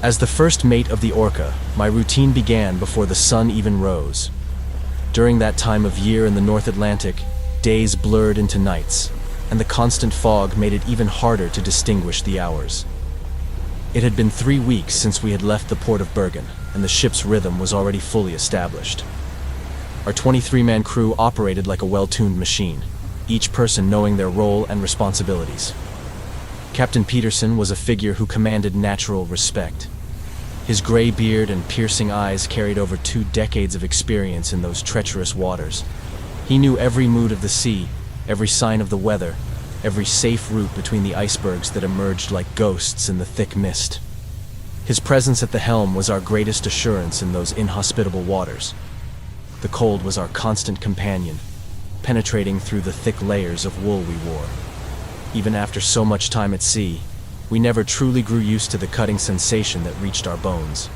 As the first mate of the Orca, my routine began before the sun even rose. During that time of year in the North Atlantic, days blurred into nights, and the constant fog made it even harder to distinguish the hours. It had been 3 weeks since we had left the port of Bergen, and the ship's rhythm was already fully established. Our 23-man crew operated like a well-tuned machine, each person knowing their role and responsibilities. Captain Peterson was a figure who commanded natural respect. His gray beard and piercing eyes carried over 2 decades of experience in those treacherous waters. He knew every mood of the sea, every sign of the weather, every safe route between the icebergs that emerged like ghosts in the thick mist. His presence at the helm was our greatest assurance in those inhospitable waters. The cold was our constant companion, penetrating through the thick layers of wool we wore. Even after so much time at sea, we never truly grew used to the cutting sensation that reached our bones.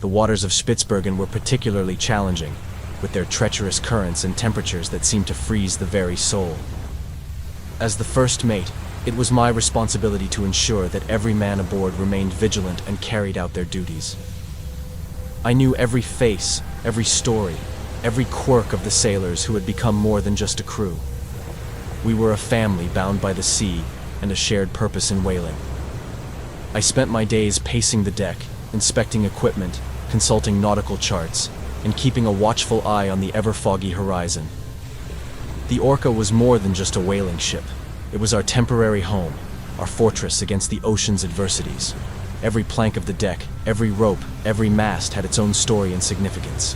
The waters of Spitzbergen were particularly challenging, with their treacherous currents and temperatures that seemed to freeze the very soul. As the first mate, it was my responsibility to ensure that every man aboard remained vigilant and carried out their duties. I knew every face, every story, every quirk of the sailors who had become more than just a crew. We were a family bound by the sea and a shared purpose in whaling. I spent my days pacing the deck, inspecting equipment, consulting nautical charts, and keeping a watchful eye on the ever-foggy horizon. The Orca was more than just a whaling ship. It was our temporary home, our fortress against the ocean's adversities. Every plank of the deck, every rope, every mast had its own story and significance.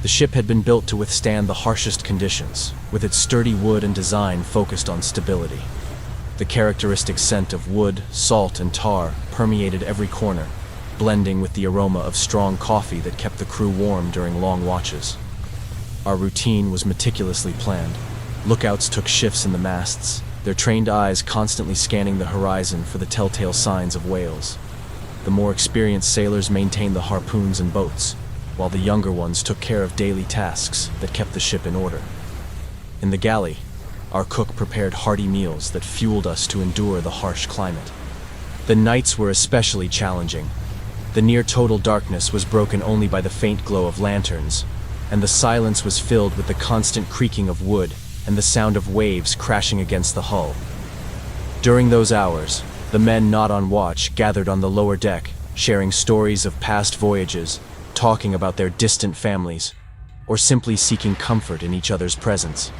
The ship had been built to withstand the harshest conditions, with its sturdy wood and design focused on stability. The characteristic scent of wood, salt, and tar permeated every corner, blending with the aroma of strong coffee that kept the crew warm during long watches. Our routine was meticulously planned. Lookouts took shifts in the masts, their trained eyes constantly scanning the horizon for the telltale signs of whales. The more experienced sailors maintained the harpoons and boats, while the younger ones took care of daily tasks that kept the ship in order. In the galley, our cook prepared hearty meals that fueled us to endure the harsh climate. The nights were especially challenging. The near-total darkness was broken only by the faint glow of lanterns, and the silence was filled with the constant creaking of wood and the sound of waves crashing against the hull. During those hours, the men not on watch gathered on the lower deck, sharing stories of past voyages, talking about their distant families, or simply seeking comfort in each other's presence.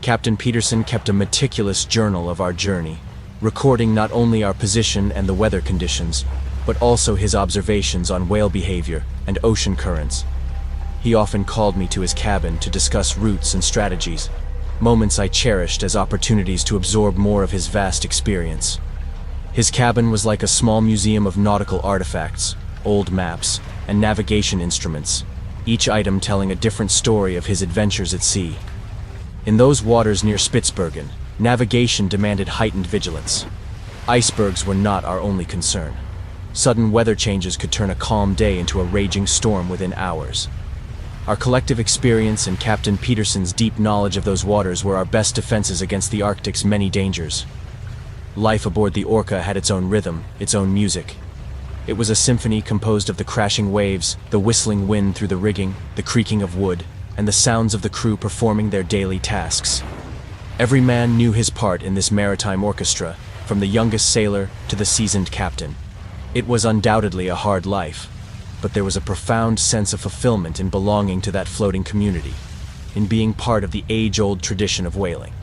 Captain Peterson kept a meticulous journal of our journey, recording not only our position and the weather conditions, but also his observations on whale behavior and ocean currents. He often called me to his cabin to discuss routes and strategies, moments I cherished as opportunities to absorb more of his vast experience. His cabin was like a small museum of nautical artifacts, old maps, and navigation instruments, each item telling a different story of his adventures at sea. In those waters near Spitzbergen, navigation demanded heightened vigilance. Icebergs were not our only concern. Sudden weather changes could turn a calm day into a raging storm within hours. Our collective experience and Captain Peterson's deep knowledge of those waters were our best defenses against the Arctic's many dangers. Life aboard the Orca had its own rhythm, its own music. It was a symphony composed of the crashing waves, the whistling wind through the rigging, the creaking of wood, and the sounds of the crew performing their daily tasks. Every man knew his part in this maritime orchestra, from the youngest sailor to the seasoned captain. It was undoubtedly a hard life, but there was a profound sense of fulfillment in belonging to that floating community, in being part of the age-old tradition of whaling.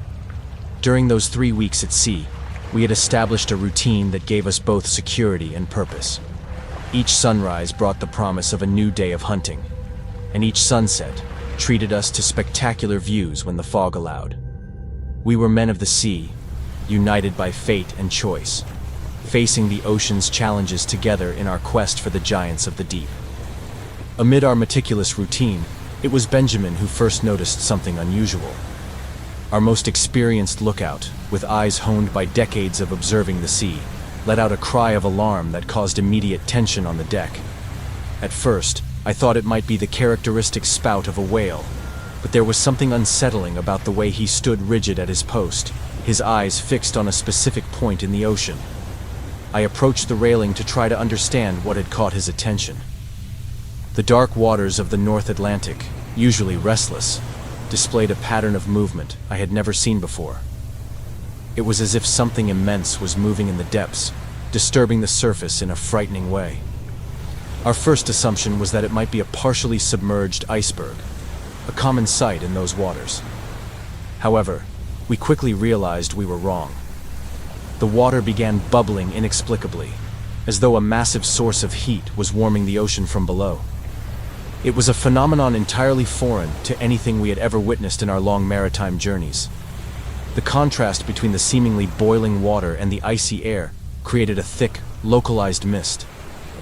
During those 3 weeks at sea, we had established a routine that gave us both security and purpose. Each sunrise brought the promise of a new day of hunting, and each sunset treated us to spectacular views when the fog allowed. We were men of the sea, united by fate and choice, facing the ocean's challenges together in our quest for the giants of the deep. Amid our meticulous routine, it was Benjamin who first noticed something unusual. Our most experienced lookout, with eyes honed by decades of observing the sea, let out a cry of alarm that caused immediate tension on the deck. At first, I thought it might be the characteristic spout of a whale, but there was something unsettling about the way he stood rigid at his post, his eyes fixed on a specific point in the ocean. I approached the railing to try to understand what had caught his attention. The dark waters of the North Atlantic, usually restless, displayed a pattern of movement I had never seen before. It was as if something immense was moving in the depths, disturbing the surface in a frightening way. Our first assumption was that it might be a partially submerged iceberg, a common sight in those waters. However, we quickly realized we were wrong. The water began bubbling inexplicably, as though a massive source of heat was warming the ocean from below. It was a phenomenon entirely foreign to anything we had ever witnessed in our long maritime journeys. The contrast between the seemingly boiling water and the icy air created a thick, localized mist,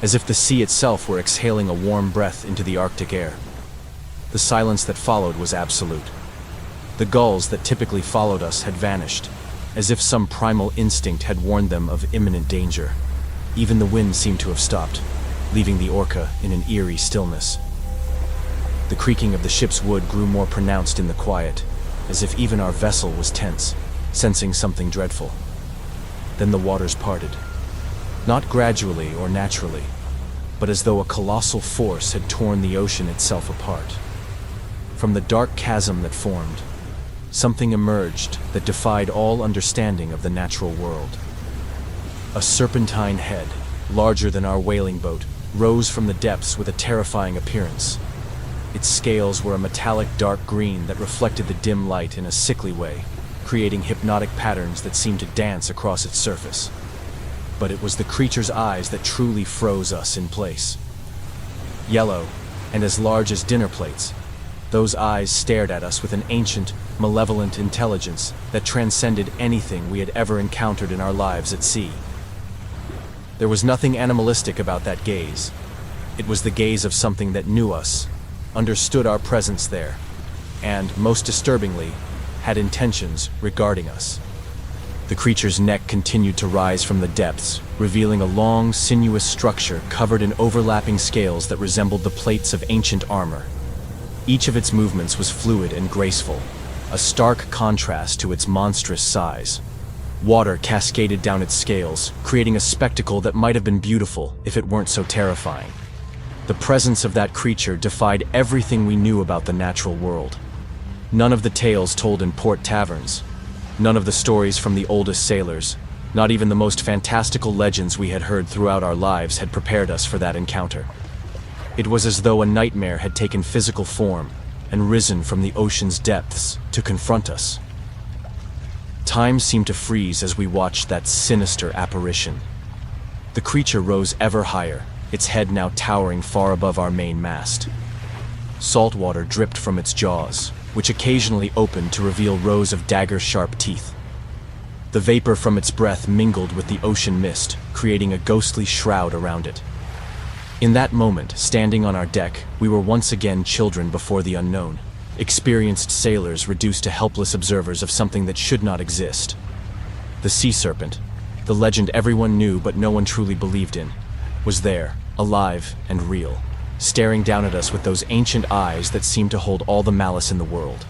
as if the sea itself were exhaling a warm breath into the Arctic air. The silence that followed was absolute. The gulls that typically followed us had vanished, as if some primal instinct had warned them of imminent danger. Even the wind seemed to have stopped, leaving the Orca in an eerie stillness. The creaking of the ship's wood grew more pronounced in the quiet, as if even our vessel was tense, sensing something dreadful. Then the waters parted. Not gradually or naturally, but as though a colossal force had torn the ocean itself apart. From the dark chasm that formed, something emerged that defied all understanding of the natural world. A serpentine head, larger than our whaling boat, rose from the depths with a terrifying appearance. Its scales were a metallic dark green that reflected the dim light in a sickly way, creating hypnotic patterns that seemed to dance across its surface. But it was the creature's eyes that truly froze us in place. Yellow, and as large as dinner plates, those eyes stared at us with an ancient, malevolent intelligence that transcended anything we had ever encountered in our lives at sea. There was nothing animalistic about that gaze. It was the gaze of something that knew us, understood our presence there, and, most disturbingly, had intentions regarding us. The creature's neck continued to rise from the depths, revealing a long, sinuous structure covered in overlapping scales that resembled the plates of ancient armor. Each of its movements was fluid and graceful, a stark contrast to its monstrous size. Water cascaded down its scales, creating a spectacle that might have been beautiful if it weren't so terrifying. The presence of that creature defied everything we knew about the natural world. None of the tales told in port taverns, none of the stories from the oldest sailors, not even the most fantastical legends we had heard throughout our lives had prepared us for that encounter. It was as though a nightmare had taken physical form and risen from the ocean's depths to confront us. Time seemed to freeze as we watched that sinister apparition. The creature rose ever higher, its head now towering far above our main mast. Salt water dripped from its jaws, which occasionally opened to reveal rows of dagger-sharp teeth. The vapor from its breath mingled with the ocean mist, creating a ghostly shroud around it. In that moment, standing on our deck, we were once again children before the unknown, experienced sailors reduced to helpless observers of something that should not exist. The sea serpent, the legend everyone knew but no one truly believed in, was there, alive and real, staring down at us with those ancient eyes that seemed to hold all the malice in the world.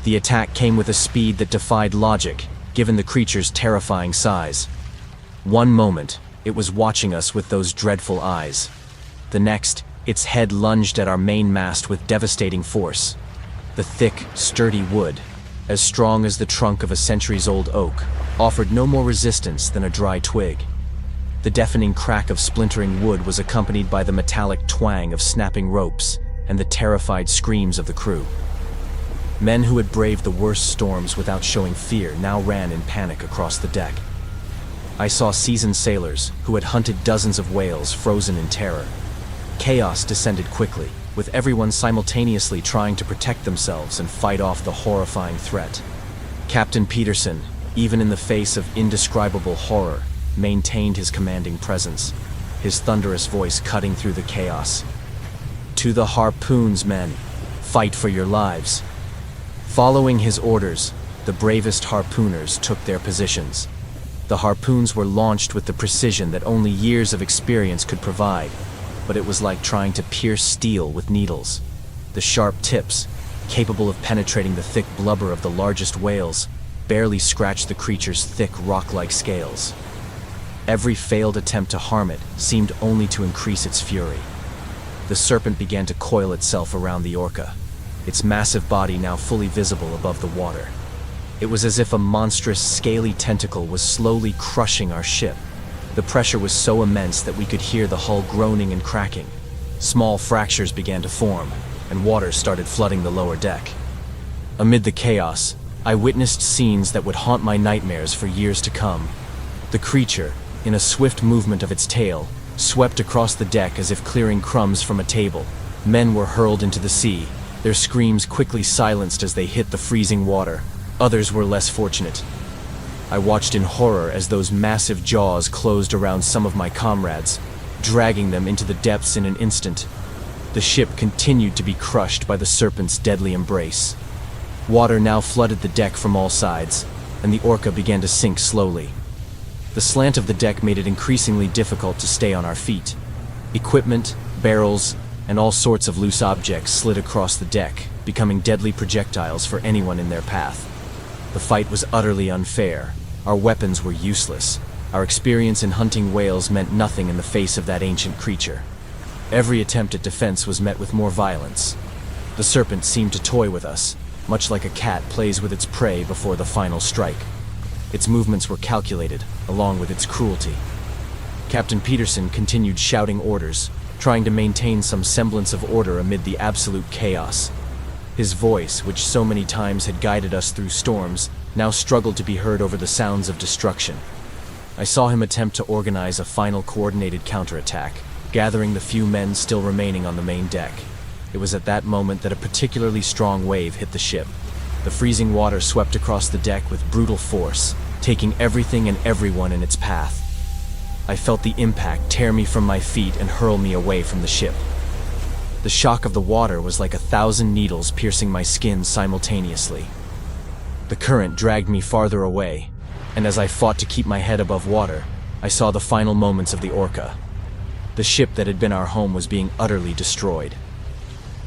The attack came with a speed that defied logic, given the creature's terrifying size. One moment, it was watching us with those dreadful eyes. The next, its head lunged at our main mast with devastating force. The thick, sturdy wood, as strong as the trunk of a centuries-old oak, offered no more resistance than a dry twig. The deafening crack of splintering wood was accompanied by the metallic twang of snapping ropes and the terrified screams of the crew. Men who had braved the worst storms without showing fear now ran in panic across the deck. I saw seasoned sailors who had hunted dozens of whales frozen in terror. Chaos descended quickly, with everyone simultaneously trying to protect themselves and fight off the horrifying threat. Captain Peterson, even in the face of indescribable horror, maintained his commanding presence, his thunderous voice cutting through the chaos. "To the harpoons, men! Fight for your lives!" Following his orders, the bravest harpooners took their positions. The harpoons were launched with the precision that only years of experience could provide, but it was like trying to pierce steel with needles. The sharp tips, capable of penetrating the thick blubber of the largest whales, barely scratched the creature's thick rock-like scales. Every failed attempt to harm it seemed only to increase its fury. The serpent began to coil itself around the Orca, its massive body now fully visible above the water. It was as if a monstrous, scaly tentacle was slowly crushing our ship. The pressure was so immense that we could hear the hull groaning and cracking. Small fractures began to form, and water started flooding the lower deck. Amid the chaos, I witnessed scenes that would haunt my nightmares for years to come. The creature, in a swift movement of its tail, swept across the deck as if clearing crumbs from a table. Men were hurled into the sea, their screams quickly silenced as they hit the freezing water. Others were less fortunate. I watched in horror as those massive jaws closed around some of my comrades, dragging them into the depths in an instant. The ship continued to be crushed by the serpent's deadly embrace. Water now flooded the deck from all sides, and the Orca began to sink slowly. The slant of the deck made it increasingly difficult to stay on our feet. Equipment, barrels, and all sorts of loose objects slid across the deck, becoming deadly projectiles for anyone in their path. The fight was utterly unfair. Our weapons were useless. Our experience in hunting whales meant nothing in the face of that ancient creature. Every attempt at defense was met with more violence. The serpent seemed to toy with us, much like a cat plays with its prey before the final strike. Its movements were calculated, along with its cruelty. Captain Peterson continued shouting orders, trying to maintain some semblance of order amid the absolute chaos. His voice, which so many times had guided us through storms, now struggled to be heard over the sounds of destruction. I saw him attempt to organize a final coordinated counterattack, gathering the few men still remaining on the main deck. It was at that moment that a particularly strong wave hit the ship. The freezing water swept across the deck with brutal force, taking everything and everyone in its path. I felt the impact tear me from my feet and hurl me away from the ship. The shock of the water was like 1,000 needles piercing my skin simultaneously. The current dragged me farther away, and as I fought to keep my head above water, I saw the final moments of the Orca. The ship that had been our home was being utterly destroyed.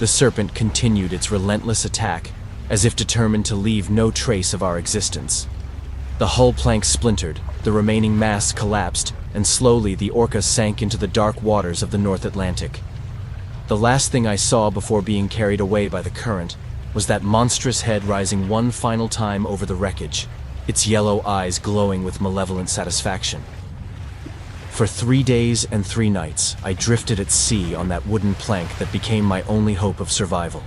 The serpent continued its relentless attack, as if determined to leave no trace of our existence. The hull plank splintered, the remaining masts collapsed, and slowly the Orca sank into the dark waters of the North Atlantic. The last thing I saw before being carried away by the current was that monstrous head rising one final time over the wreckage, its yellow eyes glowing with malevolent satisfaction. For 3 days and 3 nights, I drifted at sea on that wooden plank that became my only hope of survival.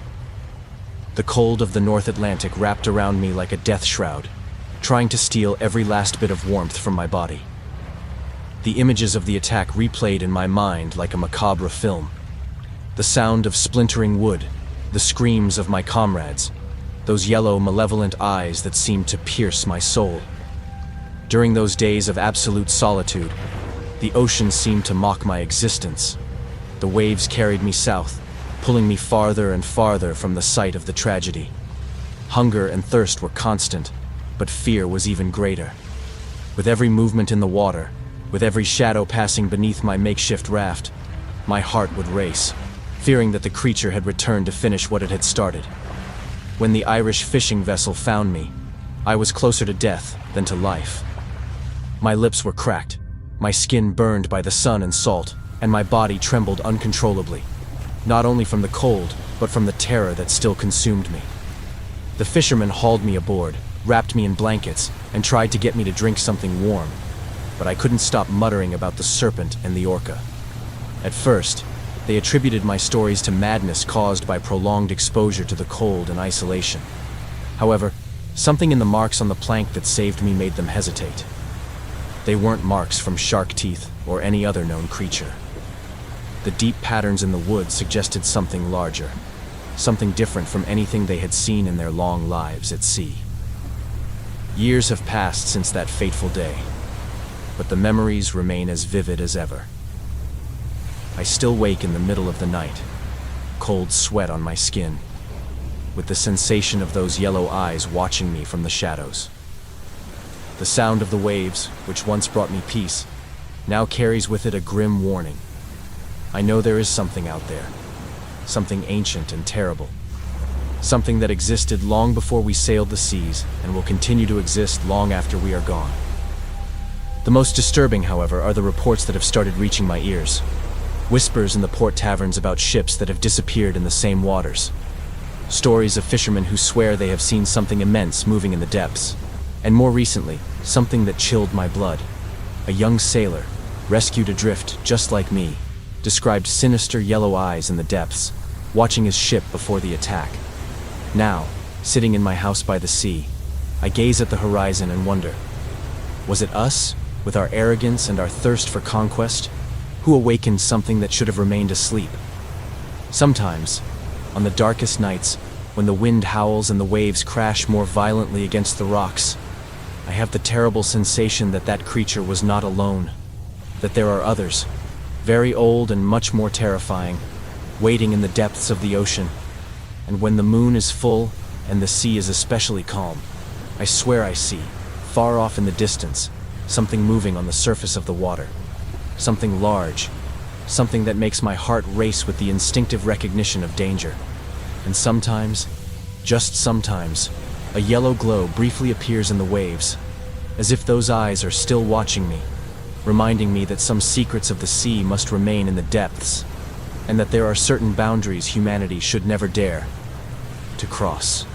The cold of the North Atlantic wrapped around me like a death shroud, trying to steal every last bit of warmth from my body. The images of the attack replayed in my mind like a macabre film. The sound of splintering wood, the screams of my comrades, those yellow, malevolent eyes that seemed to pierce my soul. During those days of absolute solitude, the ocean seemed to mock my existence. The waves carried me south, pulling me farther and farther from the site of the tragedy. Hunger and thirst were constant, but fear was even greater. With every movement in the water, with every shadow passing beneath my makeshift raft, my heart would race, fearing that the creature had returned to finish what it had started. When the Irish fishing vessel found me, I was closer to death than to life. My lips were cracked, my skin burned by the sun and salt, and my body trembled uncontrollably, not only from the cold, but from the terror that still consumed me. The fishermen hauled me aboard, wrapped me in blankets, and tried to get me to drink something warm, but I couldn't stop muttering about the serpent and the Orca. At first, they attributed my stories to madness caused by prolonged exposure to the cold and isolation. However, something in the marks on the plank that saved me made them hesitate. They weren't marks from shark teeth or any other known creature. The deep patterns in the wood suggested something larger, something different from anything they had seen in their long lives at sea. Years have passed since that fateful day, but the memories remain as vivid as ever. I still wake in the middle of the night, cold sweat on my skin, with the sensation of those yellow eyes watching me from the shadows. The sound of the waves, which once brought me peace, now carries with it a grim warning. I know there is something out there, something ancient and terrible, something that existed long before we sailed the seas and will continue to exist long after we are gone. The most disturbing, however, are the reports that have started reaching my ears. Whispers in the port taverns about ships that have disappeared in the same waters. Stories of fishermen who swear they have seen something immense moving in the depths. And more recently, something that chilled my blood. A young sailor, rescued adrift just like me, described sinister yellow eyes in the depths, watching his ship before the attack. Now, sitting in my house by the sea, I gaze at the horizon and wonder, was it us, with our arrogance and our thirst for conquest, who awakened something that should have remained asleep? Sometimes, on the darkest nights, when the wind howls and the waves crash more violently against the rocks, I have the terrible sensation that that creature was not alone, that there are others, very old and much more terrifying, waiting in the depths of the ocean. And when the moon is full and the sea is especially calm, I swear I see, far off in the distance, something moving on the surface of the water. Something large, something that makes my heart race with the instinctive recognition of danger. And sometimes, just sometimes, a yellow glow briefly appears in the waves, as if those eyes are still watching me, reminding me that some secrets of the sea must remain in the depths, and that there are certain boundaries humanity should never dare to cross.